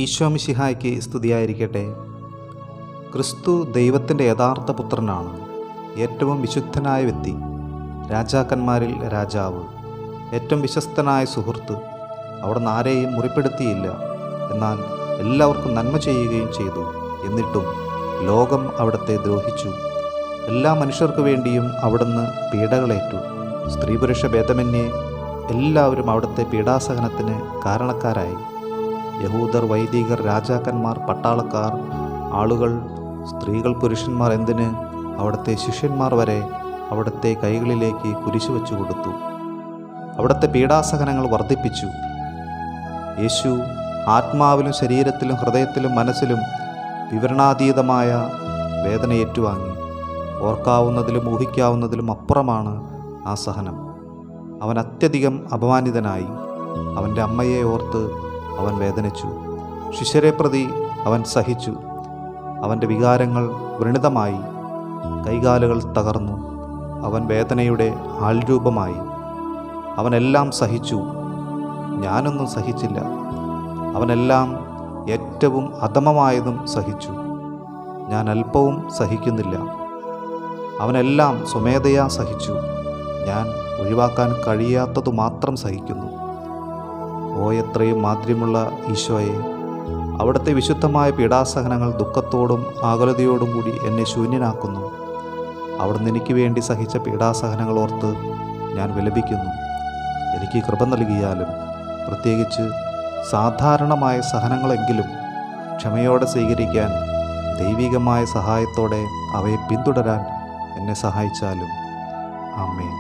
ഈശോമിശിഹായ്ക്ക് സ്തുതിയായിരിക്കട്ടെ. ക്രിസ്തു ദൈവത്തിൻ്റെ യഥാർത്ഥ പുത്രനാണ്, ഏറ്റവും വിശുദ്ധനായ വ്യക്തി, രാജാക്കന്മാരിൽ രാജാവ്, ഏറ്റവും വിശ്വസ്തനായ സുഹൃത്ത്. അവിടുന്ന് ആരെയും മുറിപ്പെടുത്തിയില്ല, എന്നാൽ എല്ലാവർക്കും നന്മ ചെയ്യുകയും ചെയ്തു. എന്നിട്ടും ലോകം അവിടുത്തെ ദ്രോഹിച്ചു. എല്ലാ മനുഷ്യർക്കു വേണ്ടിയും അവിടുന്ന് പീഡകളേറ്റു. സ്ത്രീ പുരുഷ ഭേദമന്യേ എല്ലാവരും അവിടുത്തെ പീഡാസഹനത്തിന് കാരണക്കാരായി. യഹൂദർ, വൈദികർ, രാജാക്കന്മാർ, പട്ടാളക്കാർ, ആളുകൾ, സ്ത്രീകൾ, പുരുഷന്മാർ, എന്തിന് അവിടുത്തെ ശിഷ്യന്മാർ വരെ അവിടുത്തെ കൈകളിലേക്ക് കുരിശു വെച്ചു കൊടുത്തു. അവിടുത്തെ പീഡാസഹനങ്ങൾ വർദ്ധിപ്പിച്ചു. യേശു ആത്മാവിലും ശരീരത്തിലും ഹൃദയത്തിലും മനസ്സിലും വിവരണാതീതമായ വേദന ഏറ്റുവാങ്ങി. ഓർക്കാവുന്നതിലും ഊഹിക്കാവുന്നതിലും അപ്പുറമാണ് ആ സഹനം. അവൻ അത്യധികം അപമാനിതനായി. അവൻ്റെ അമ്മയെ ഓർത്ത് അവൻ വേദനിച്ചു. ശിഷ്യരെ പ്രതി അവൻ സഹിച്ചു. അവൻ്റെ വികാരങ്ങൾ വ്രണിതമായി, കൈകാലുകൾ തകർന്നു. അവൻ വേദനയുടെ ആൾരൂപമായി. അവനെല്ലാം സഹിച്ചു, ഞാനൊന്നും സഹിച്ചില്ല. അവനെല്ലാം ഏറ്റവും അധമമായതും സഹിച്ചു, ഞാൻ അല്പവും സഹിക്കുന്നില്ല. അവനെല്ലാം സ്വമേധയാ സഹിച്ചു, ഞാൻ ഒഴിവാക്കാൻ കഴിയാത്തതു മാത്രം സഹിക്കുന്നു. ഓ, എത്രയും മാധുര്യമുള്ള ഈശോയെ, അവിടുത്തെ വിശുദ്ധമായ പീഡാസഹനങ്ങൾ ദുഃഖത്തോടും ആകുലതയോടും കൂടി എന്നെ ശൂന്യനാക്കുന്നു. അവിടുന്ന് എനിക്ക് വേണ്ടി സഹിച്ച പീഡാസഹനങ്ങൾ ഓർത്ത് ഞാൻ വിലപിക്കുന്നു. എനിക്ക് കൃപ നൽകിയാലും, പ്രത്യേകിച്ച് സാധാരണമായ സഹനങ്ങളെങ്കിലും ക്ഷമയോടെ സ്വീകരിക്കാൻ, ദൈവികമായ സഹായത്തോടെ അവയെ പിന്തുടരാൻ എന്നെ സഹായിച്ചാലും. ആമേൻ.